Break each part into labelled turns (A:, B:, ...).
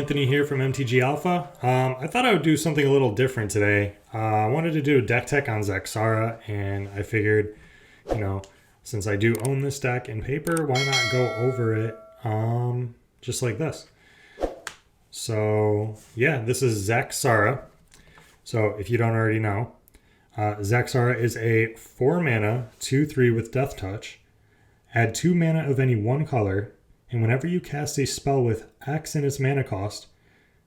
A: Anthony here from MTG Alpha. I thought I would do something a little different today. I wanted to do a deck tech on Zaxara, and I figured, since I do own this deck in paper, why not go over it just like this. So yeah, this is Zaxara. So if you don't already know, Zaxara is a 4 mana 2/3 with Death Touch. Add 2 mana of any one color, and whenever you cast a spell with X in its mana cost,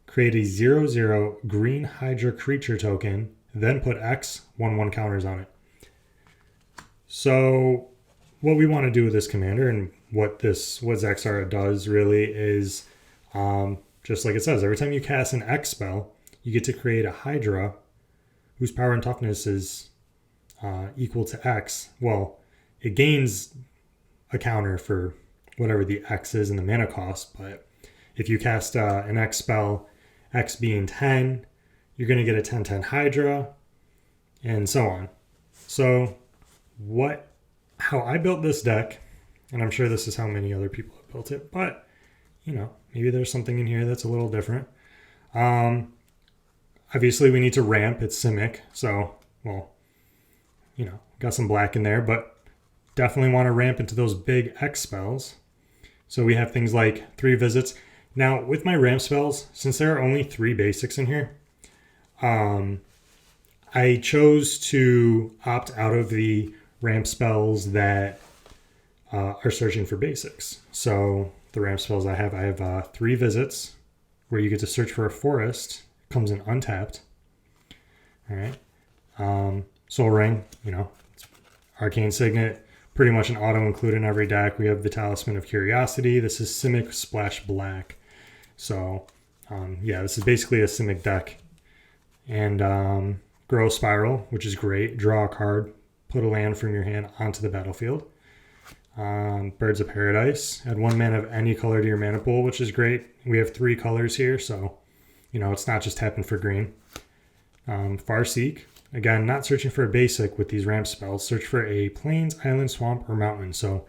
A: create a 0/0 green Hydra creature token, then put X 1/1 counters on it. So what we want to do with this commander, and what Zaxara does really is, just like it says, every time you cast an X spell, you get to create a Hydra whose power and toughness is equal to X. Well, it gains a counter for whatever the X is in the mana cost, but if you cast an X spell, X being 10, you're going to get a 10/10 Hydra, and so on. So how I built this deck, and I'm sure this is how many other people have built it, but maybe there's something in here that's a little different. Obviously we need to ramp. It's Simic, so got some black in there, but definitely want to ramp into those big X spells. So we have things like 3 visits. Now with my ramp spells, since there are only 3 basics in here, I chose to opt out of the ramp spells that are searching for basics. So the ramp spells I have 3 visits where you get to search for a forest. It comes in untapped. All right. Soul Ring, it's Arcane Signet, pretty much an auto include in every deck. We have the Talisman of Curiosity. This is Simic Splash Black. So yeah, this is basically a Simic deck. And Grow Spiral, which is great. Draw a card, put a land from your hand onto the battlefield. Birds of Paradise. Add 1 mana of any color to your mana pool, which is great. We have 3 colors here, so it's not just tapping for green. Farseek. Again, not searching for a basic with these ramp spells. Search for a plains, island, swamp, or mountain. So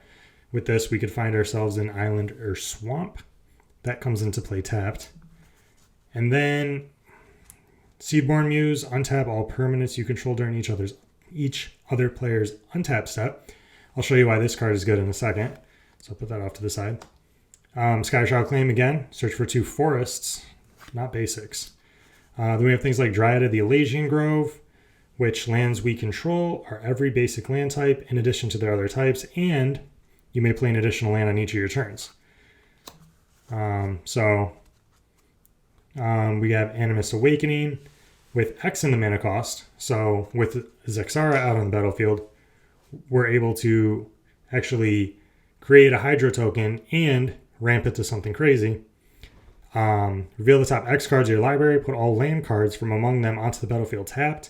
A: with this, we could find ourselves in island or swamp. That comes into play tapped. And then Seedborn Muse. Untap all permanents you control during each other player's untap step. I'll show you why this card is good in a second. So I'll put that off to the side. Skyshroud Claim again. Search for 2 forests, not basics. Then we have things like Dryad of the Elysian Grove, which lands we control are every basic land type in addition to their other types, and you may play an additional land on each of your turns. We have Animus Awakening with X in the mana cost. So with Zaxara out on the battlefield, we're able to actually create a Hydra token and ramp it to something crazy. Reveal the top X cards of your library, put all land cards from among them onto the battlefield tapped,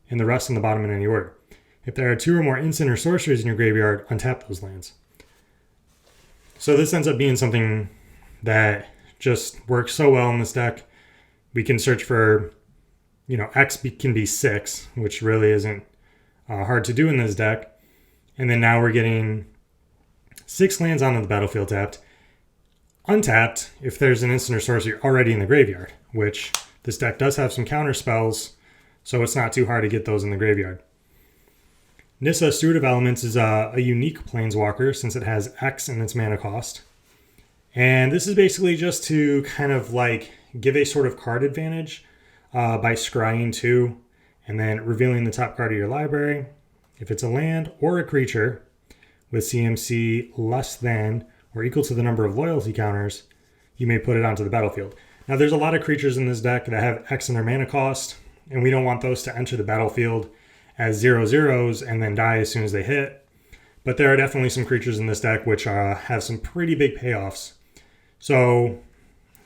A: and the rest on the bottom in any order. If there are 2 or more instant or sorceries in your graveyard, untap those lands. So this ends up being something that just works so well in this deck. We can search for, X can be 6, which really isn't hard to do in this deck. And then now we're getting 6 lands onto the battlefield tapped. Untapped if there's an instant or sorcery already in the graveyard, which this deck does have some counter spells, so it's not too hard to get those in the graveyard. Nissa, Steward of Elements, is a unique planeswalker since it has X in its mana cost. And this is basically just to kind of give a sort of card advantage by scrying 2 and then revealing the top card of your library. If it's a land or a creature with CMC less than or equal to the number of loyalty counters, you may put it onto the battlefield. Now there's a lot of creatures in this deck that have X in their mana cost, and we don't want those to enter the battlefield as 0/0s and then die as soon as they hit. But there are definitely some creatures in this deck which have some pretty big payoffs. So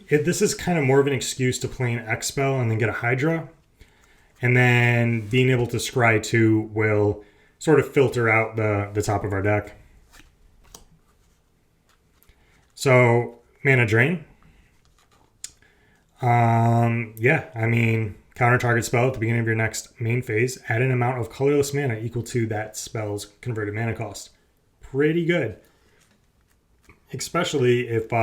A: this is kind of more of an excuse to play an X spell and then get a Hydra. And then being able to scry 2 will sort of filter out the top of our deck. So mana drain. Counter target spell at the beginning of your next main phase. Add an amount of colorless mana equal to that spell's converted mana cost. Pretty good. Especially if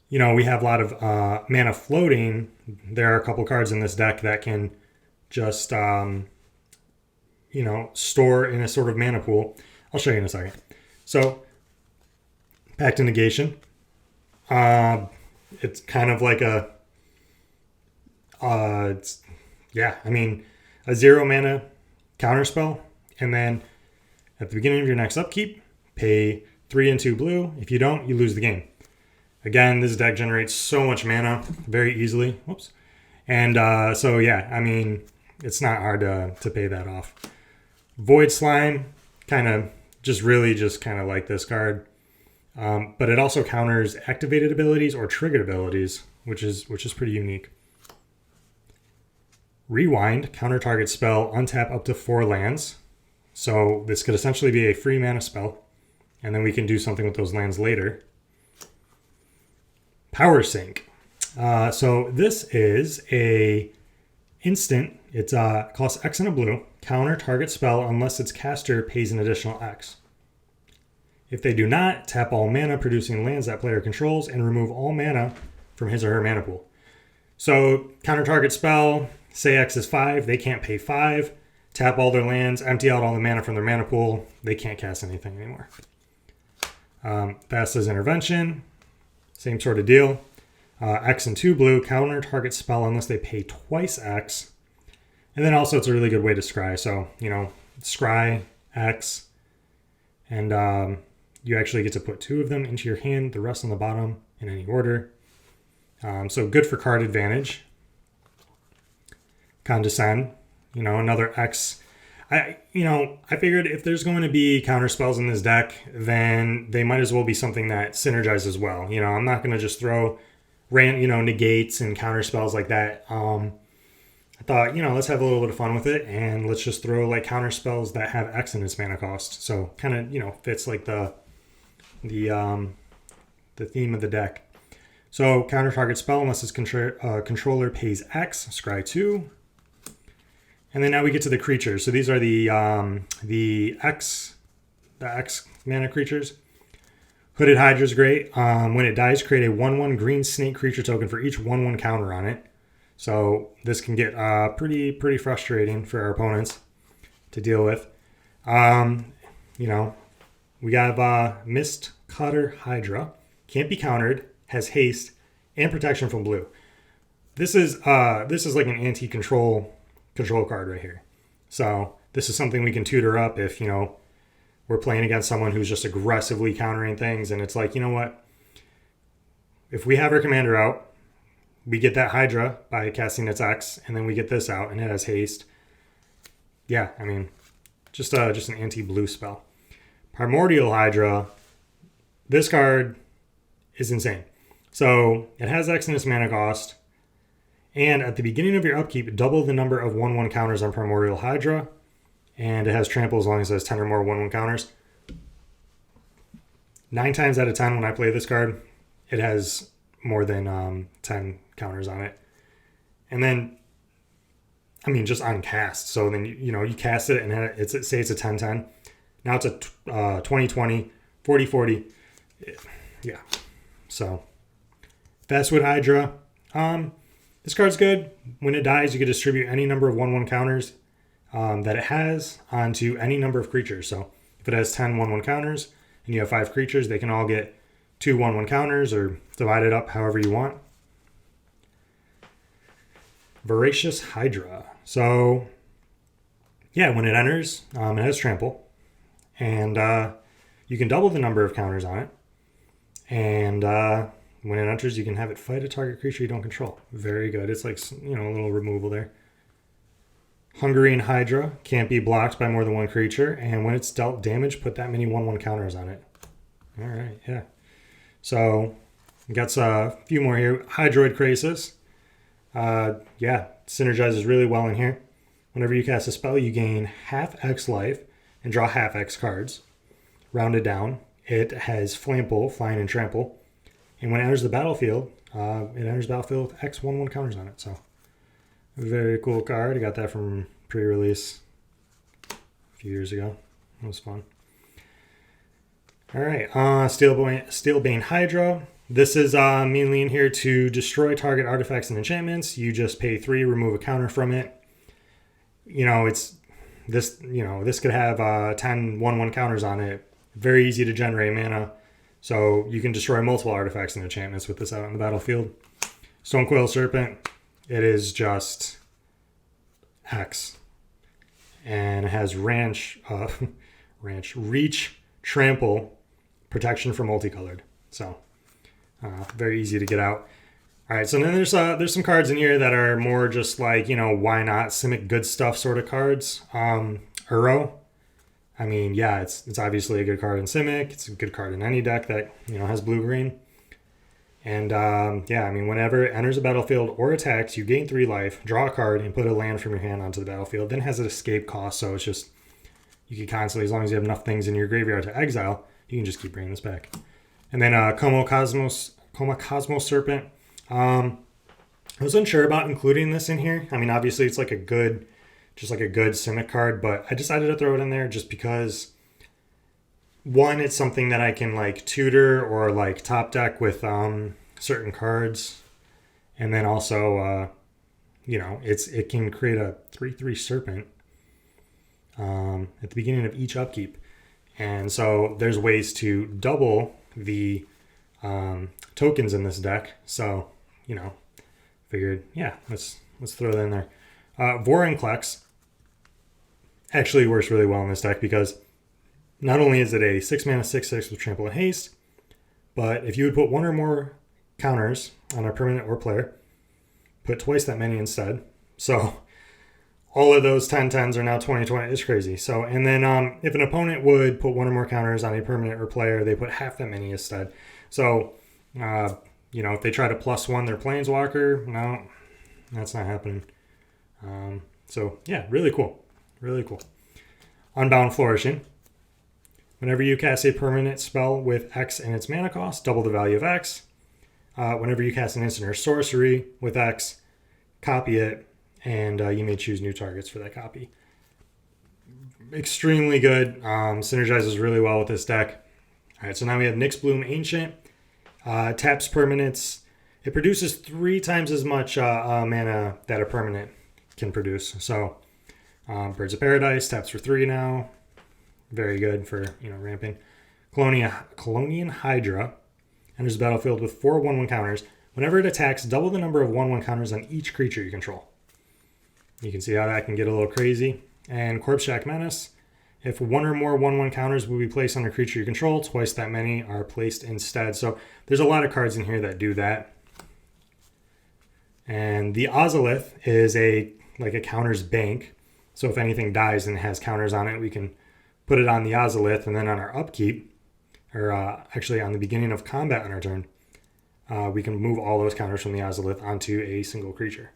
A: you know, we have a lot of mana floating. There are a couple cards in this deck that can just, you know, store in a sort of mana pool. I'll show you in a second. So, Pact of Negation. It's kind of like a, yeah, I mean, a 0 mana counterspell. And then at the beginning of your next upkeep, pay 3 and 2 blue. If you don't, you lose the game. Again, this deck generates so much mana very easily. Whoops. And so, yeah, I mean, it's not hard to pay that off. Void Slime, kind of just really just kind of like this card. But it also counters activated abilities or triggered abilities, which is pretty unique. Rewind, counter target spell, untap up to 4 lands. So this could essentially be a free mana spell. And then we can do something with those lands later. Power Sink. So this is a instant. It costs X and a blue. Counter target spell unless its caster pays an additional X. If they do not, tap all mana producing lands that player controls and remove all mana from his or her mana pool. So counter target spell, say X is 5, they can't pay 5. Tap all their lands, empty out all the mana from their mana pool. They can't cast anything anymore. Vasta's Intervention, same sort of deal. X and 2 blue, counter target spell unless they pay twice X. And then also it's a really good way to scry. So, you know, scry, X, and you actually get to put 2 of them into your hand, the rest on the bottom in any order. So good for card advantage. Condescend, you know, another X. I figured if there's going to be counter spells in this deck, then they might as well be something that synergizes well. You know, I'm not going to just throw negates and counter spells like that. I thought, you know, let's have a little bit of fun with it and let's just throw like counter spells that have X in its mana cost. So kind of, you know, fits like the theme of the deck. So counter target spell unless its controller pays X, scry 2. And then now we get to the creatures. So these are the X mana creatures. Hooded Hydra is great. When it dies, create a 1/1 green snake creature token for each 1/1 counter on it. So this can get pretty frustrating for our opponents to deal with. You know, we have Mist Cutter Hydra. Can't be countered. Has haste and protection from blue. This is like an anti-control card right here. So this is something we can tutor up if, you know, we're playing against someone who's just aggressively countering things. And it's like, you know what? If we have our commander out, we get that Hydra by casting its X, and then we get this out, and it has haste. Yeah, I mean, just an anti-blue spell. Primordial Hydra. This card is insane. So it has X in its mana cost. And at the beginning of your upkeep, double the number of 1/1 counters on Primordial Hydra. And it has trample as long as it has 10 or more 1/1 counters. 9 times out of 10 when I play this card, it has more than 10 counters on it. And then, I mean, just on cast. So then, you know, you cast it and say it's a 10/10. Now it's a 20/20, 40/40. Yeah. So, Fastwood Hydra. This card's good. When it dies, you can distribute any number of 1/1 counters that it has onto any number of creatures. So if it has 10 1/1 counters and you have 5 creatures, they can all get 2 1/1 counters or divide it up however you want. Voracious Hydra. So yeah, when it enters, it has trample. And you can double the number of counters on it. And when it enters, you can have it fight a target creature you don't control. Very good. It's like, you know, a little removal there. Hungarian Hydra can't be blocked by more than one creature. And when it's dealt damage, put that many 1/1 counters on it. All right, yeah. So, got a few more here. Hydroid Krasis. Yeah, synergizes really well in here. Whenever you cast a spell, you gain half X life and draw half X cards. Rounded down. It has Flample, Flying, and Trample. And when it enters the battlefield, with X 1/1 counters on it. So, very cool card. I got that from pre-release a few years ago. It was fun. All right, Steelbane Hydra. This is mainly in here to destroy target artifacts and enchantments. You just pay 3, remove a counter from it. You know, this could have 10 1/1 counters on it. Very easy to generate mana. So you can destroy multiple artifacts and enchantments with this out on the battlefield. Stonecoil Serpent, it is just X. And it has Reach, Trample, Protection for Multicolored. So very easy to get out. All right, so then there's some cards in here that are more just like, you know, why not Simic good stuff sort of cards. Uro. I mean, yeah, it's obviously a good card in Simic. It's a good card in any deck that, you know, has blue-green. And yeah, I mean, whenever it enters a battlefield or attacks, you gain 3 life, draw a card, and put a land from your hand onto the battlefield. Then it has an escape cost, so it's just, you can constantly, as long as you have enough things in your graveyard to exile, you can just keep bringing this back. And then Coma Cosmos Serpent. I was unsure about including this in here. I mean, obviously it's like a good Simic card, but I decided to throw it in there just because, one, it's something that I can like tutor or like top deck with certain cards, and then also you know, it can create a 3/3 Serpent at the beginning of each upkeep, and so there's ways to double the tokens in this deck. So, you know, figured, yeah, let's throw that in there. Vorinclex actually works really well in this deck because not only is it a 6-mana 6/6 with Trample and Haste, but if you would put 1 or more counters on a permanent or player, put twice that many instead. So all of those 10/10s are now 20/20. It's crazy. So, and then if an opponent would put 1 or more counters on a permanent or player, they put half that many instead. So, you know, if they try to +1 their Planeswalker, no, that's not happening. So yeah, really cool. Really cool. Unbound Flourishing. Whenever you cast a permanent spell with X in its mana cost, double the value of X. Whenever you cast an instant or sorcery with X, copy it, and you may choose new targets for that copy. Extremely good. Synergizes really well with this deck. All right, so now we have Nyx Bloom Ancient. Taps permanents. It produces 3 times as much mana that a permanent can produce. So Birds of Paradise taps for 3 now. Very good for, you know, ramping. Colonian Hydra enters the battlefield with 4 1/1 counters. Whenever it attacks, double the number of 1/1 counters on each creature you control. You can see how that can get a little crazy. And Corpse Shack Menace. If 1 or more 1/1 counters will be placed on a creature you control, twice that many are placed instead. So there's a lot of cards in here that do that. And the Ozolith is like a counters bank. So if anything dies and has counters on it, we can put it on the Ozolith, and then on our upkeep, or actually on the beginning of combat on our turn, we can move all those counters from the Ozolith onto a single creature.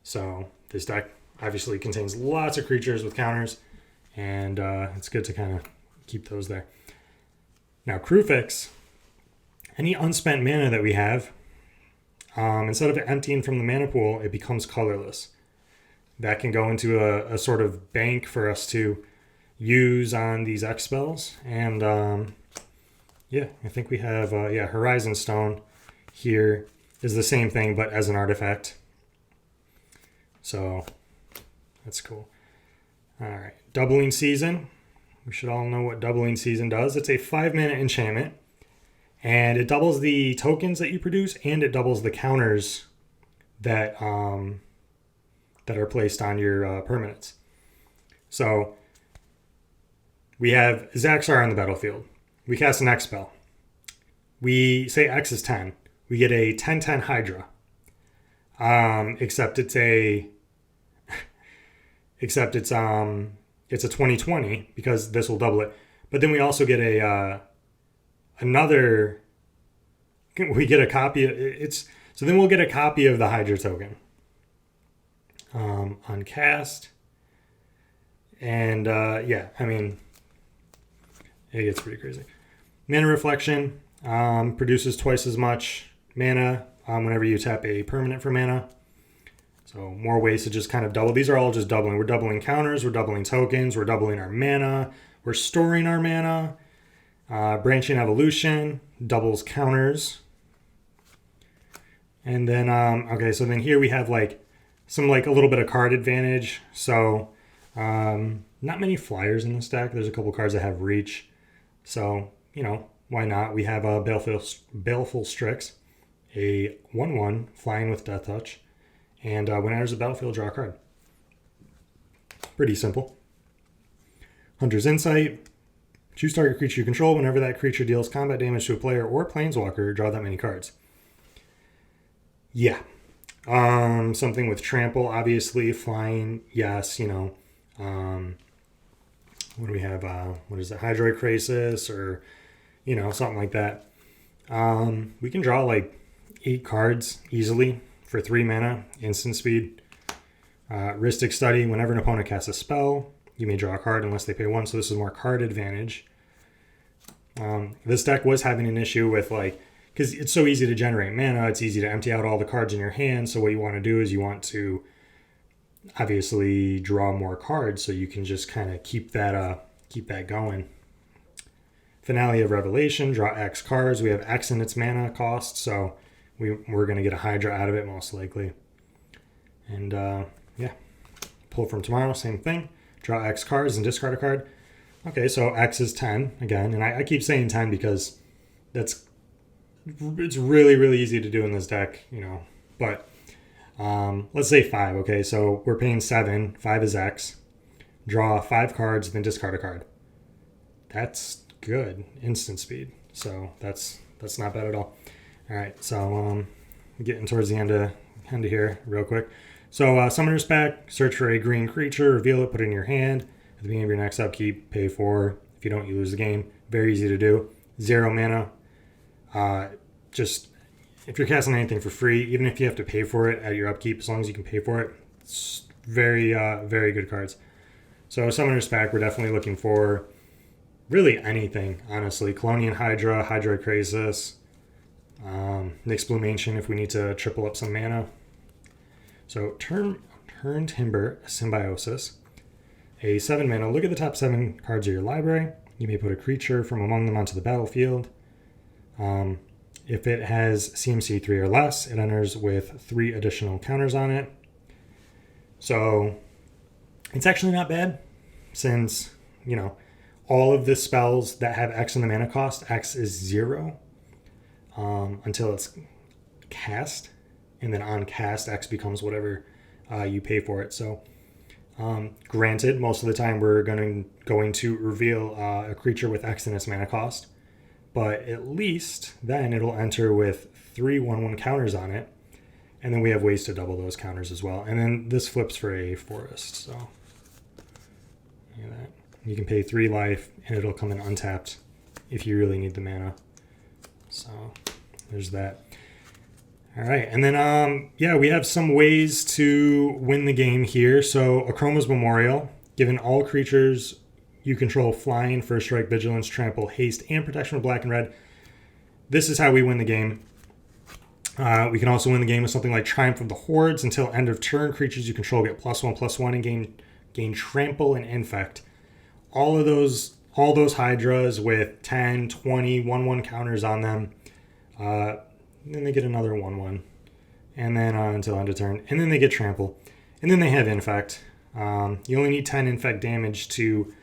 A: So this deck obviously contains lots of creatures with counters, and it's good to kind of keep those there. Now, Crewfix, any unspent mana that we have, instead of it emptying from the mana pool, it becomes colorless. That can go into a sort of bank for us to use on these X spells. And yeah, I think we have Horizon Stone here is the same thing, but as an artifact. So that's cool. All right, Doubling Season. We should all know what Doubling Season does. It's a 5-mana enchantment, and it doubles the tokens that you produce, and it doubles the counters that are placed on your permanents. So we have Zaxara on the battlefield. We cast an X spell. We say X is 10. We get a 10/10 Hydra. Except it's a 20/20 because this will double it. But then we also get we get a copy of it's. So then we'll get a copy of the Hydra token on cast. And yeah, I mean, it gets pretty crazy. Mana Reflection produces twice as much mana whenever you tap a permanent for mana. So more ways to just kind of double. These are all just doubling. We're doubling counters, we're doubling tokens, we're doubling our mana, we're storing our mana. Branching Evolution. doubles counters. And then, okay, so then here we have like some like a little bit of card advantage. So not many flyers in this deck. There's a couple cards that have reach. So, you know, why not? We have a Baleful Strix, a 1/1 flying with Death Touch, and when enters the battlefield, draw a card. Pretty simple. Hunter's Insight. Choose target creature you control. Whenever that creature deals combat damage to a player or planeswalker, draw that many cards. Yeah. Something with trample, obviously. Flying, yes, you know. What do we have? What is it? Hydroid Crisis, or, you know, something like that. We can draw like 8 cards easily for 3 mana, instant speed. Rhystic Study. Whenever an opponent casts a spell, you may draw a card unless they pay 1. So this is more card advantage. This deck was having an issue with like, because it's so easy to generate mana, it's easy to empty out all the cards in your hand. So what you want to do is you want to obviously draw more cards so you can just kind of keep that going. Finale of Revelation, draw X cards. We have X in its mana cost, so we're going to get a Hydra out of it most likely. And yeah, pull from tomorrow, same thing. Draw X cards and discard a card. Okay, so X is 10 again, and I keep saying 10 because it's really, really easy to do in this deck, you know. But let's say 5. Okay, so we're paying 7. 5 is X. Draw 5 cards, then discard a card. That's good. Instant speed. So that's not bad at all. All right, so getting towards the end of here real quick. So Summoner's Pact, search for a green creature, reveal it, put it in your hand. At the beginning of your next upkeep, pay 4. If you don't, you lose the game. Very easy to do. 0 mana. Just if you're casting anything for free, even if you have to pay for it at your upkeep, as long as you can pay for it, it's very, very good cards. So Summoner's Pact, we're definitely looking for really anything, honestly. Colonian Hydra, Hydroid Crisis, Nyx Bloom Ancient if we need to triple up some mana. So Turn Timber, Symbiosis. A 7 mana. Look at the top 7 cards of your library. You may put a creature from among them onto the battlefield. If it has CMC 3 or less, it enters with 3 additional counters on it. So it's actually not bad, since, you know, all of the spells that have X in the mana cost, X is 0 until it's cast. And then on cast, X becomes whatever you pay for it. So granted, most of the time we're going to reveal a creature with X in its mana cost. But at least then it'll enter with 3 1/1 counters on it. And then we have ways to double those counters as well. And then this flips for a forest. So look at that. You can pay 3 life and it'll come in untapped if you really need the mana. So there's that. All right. And then, yeah, we have some ways to win the game here. So Akroma's Memorial, given all creatures you control flying, first strike, vigilance, trample, haste, and protection with black and red. This is how we win the game. We can also win the game with something like Triumph of the Hordes. Until end of turn, creatures you control get +1/+1 and gain trample and infect. All those Hydras with 10, 20, 1/1 counters on them. Then they get another 1/1. And then until end of turn. And then they get trample. And then they have infect. You only need 10 infect damage to...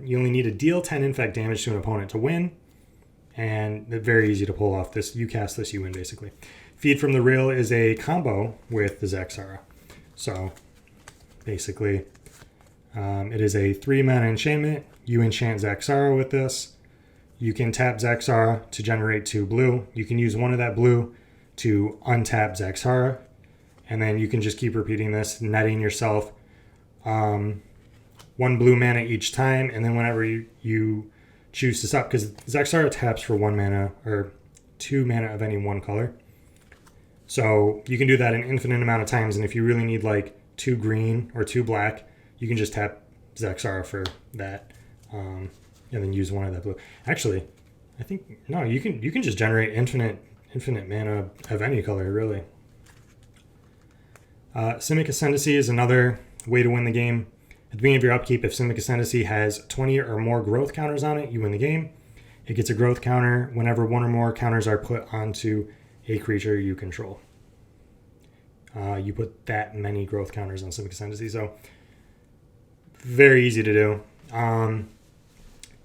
A: you only need to deal 10 infect damage to an opponent to win, and it's very easy to pull off. This, you cast this, you win basically. Feed from the Rill is a combo with the Zaxara. So basically, it is a 3 mana enchantment. You enchant Zaxara with this. You can tap Zaxara to generate 2 blue. You can use 1 of that blue to untap Zaxara, and then you can just keep repeating this, netting yourself 1 blue mana each time, and then whenever you choose to stop, because Zaxara taps for 1 mana or 2 mana of any one color. So you can do that an infinite amount of times, and if you really need like 2 green or 2 black, you can just tap Zaxara for that, and then use 1 of that blue. Actually, I think no, you can just generate infinite mana of any color, really. Simic Ascendancy is another way to win the game. At the beginning of your upkeep, if Simic Ascendancy has 20 or more growth counters on it, you win the game. It gets a growth counter whenever one or more counters are put onto a creature you control. You put that many growth counters on Simic Ascendancy, so very easy to do.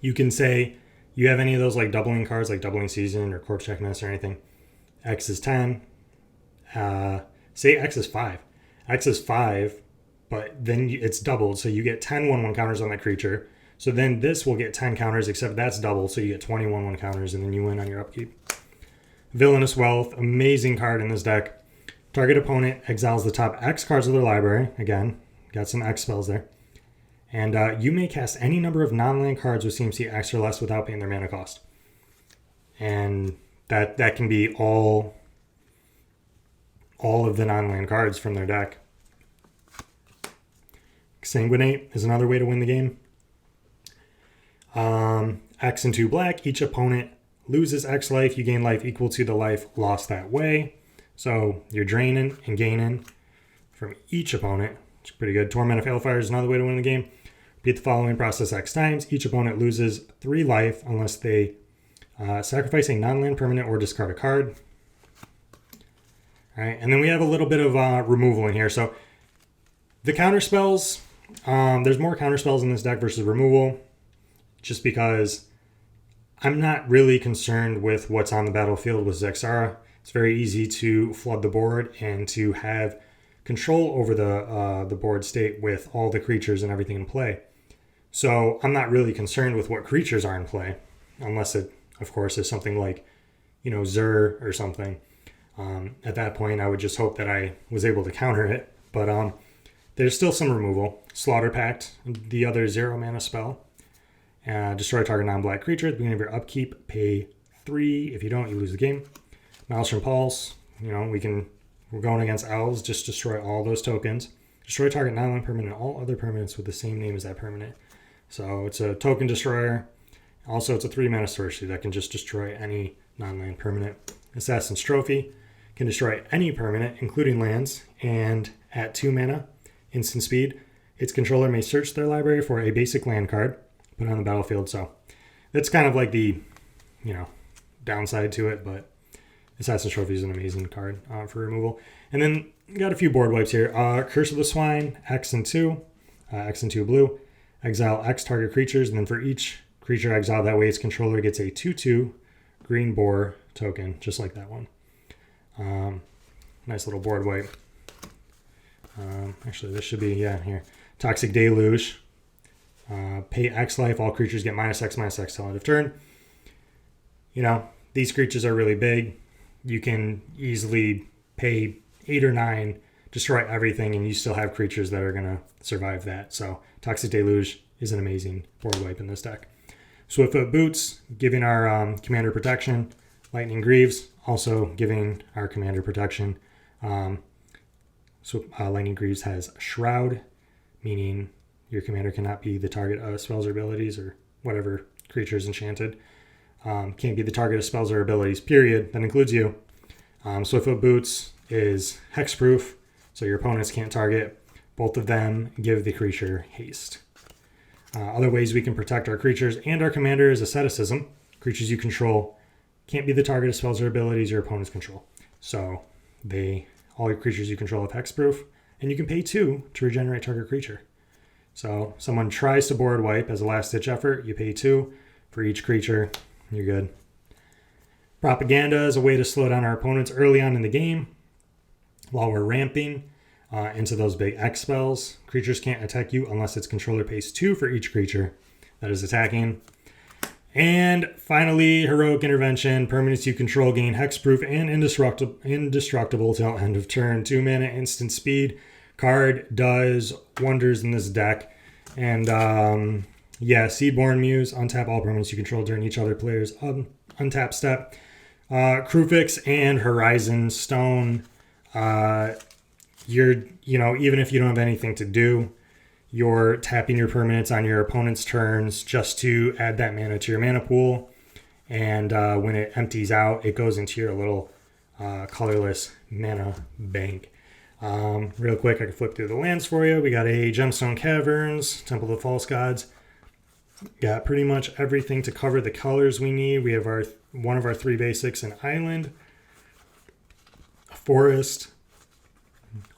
A: You can say you have any of those like doubling cards, like Doubling Season or Corpse Checkness or anything. X is 10. Say X is 5. X is 5, but then it's doubled, so you get 10 1/1 counters on that creature. So then this will get 10 counters, except that's double, so you get 20 1/1 counters, and then you win on your upkeep. Villainous Wealth, amazing card in this deck. Target opponent exiles the top X cards of their library. Again, got some X spells there. And you may cast any number of non-land cards with CMC X or less without paying their mana cost. And that can be all of the non-land cards from their deck. Sanguinate is another way to win the game. X and 2 black. Each opponent loses X life. You gain life equal to the life lost that way. So you're draining and gaining from each opponent. It's pretty good. Torment of Hailfire is another way to win the game. Repeat the following process X times. Each opponent loses 3 life unless they sacrifice a non-land permanent or discard a card. All right, and then we have a little bit of removal in here. So the counterspells, there's more counterspells in this deck versus removal, just because I'm not really concerned with what's on the battlefield with Zaxara. It's very easy to flood the board and to have control over the board state with all the creatures and everything in play. So I'm not really concerned with what creatures are in play, unless it, of course, is something like, Zur or something. At that point, I would just hope that I was able to counter it. But there's still some removal. Slaughter Pact, the other 0 mana spell. Destroy target non-black creature at the beginning of your upkeep. Pay 3. If you don't, you lose the game. Maelstrom Pulse. We're going against elves. Just destroy all those tokens. Destroy target non-land permanent and all other permanents with the same name as that permanent. So it's a token destroyer. Also, it's a 3 mana sorcery that can just destroy any non-land permanent. Assassin's Trophy can destroy any permanent, including lands, and at 2 mana, instant speed, its controller may search their library for a basic land card, put it on the battlefield. So that's kind of like the, downside to it, but Assassin's Trophy is an amazing card for removal. And then got a few board wipes here. Curse of the Swine, X and 2 blue. Exile X target creatures, and then for each creature exiled that way, its controller gets a 2/2 green boar token, just like that one. Nice little board wipe. Actually, this should be, here. Toxic Deluge. Pay X life. All creatures get -X/-X till end of turn. These creatures are really big. You can easily pay 8 or 9, destroy everything, and you still have creatures that are going to survive that. So Toxic Deluge is an amazing board wipe in this deck. Swiftfoot Boots, giving our commander protection. Lightning Greaves, also giving our commander protection. Lightning Greaves has Shroud, meaning your commander cannot be the target of spells or abilities or whatever creature is enchanted. Can't be the target of spells or abilities, period. That includes you. Swiftfoot Boots is hexproof, so your opponents can't target. Both of them give the creature haste. Other ways we can protect our creatures and our commander is asceticism. Creatures you control can't be the target of spells or abilities your opponents control. So all your creatures you control have hexproof, and you can pay 2 to regenerate target creature. So someone tries to board wipe as a last-ditch effort, you pay 2 for each creature, you're good. Propaganda is a way to slow down our opponents early on in the game while we're ramping into those big X spells. Creatures can't attack you unless its controller pays 2 for each creature that is attacking. And finally, Heroic Intervention. Permanents you control gain hexproof and indestructible till end of turn. 2 mana instant speed. Card does wonders in this deck. And Seedborn Muse. Untap all permanents you control during each other player's untap step. Krufix and Horizon Stone. Even if you don't have anything to do, you're tapping your permanents on your opponent's turns just to add that mana to your mana pool. And when it empties out, it goes into your little colorless mana bank. Real quick, I can flip through the lands for you. We got a Gemstone Caverns, Temple of the False Gods, Got pretty much everything to cover the colors we need. We have one of our 3 basics, an island, a forest,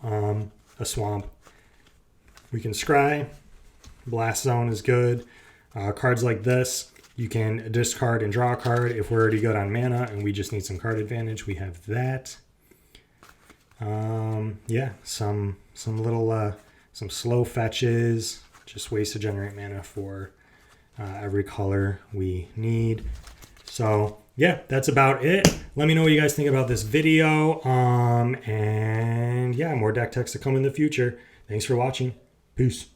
A: a swamp. We can scry. Blast Zone is good. Cards like this, you can discard and draw a card. If we're already good on mana and we just need some card advantage, we have that. Yeah, some little some slow fetches, just ways to generate mana for every color we need. So yeah, that's about it. Let me know what you guys think about this video. And yeah, more deck techs to come in the future. Thanks for watching. Peace.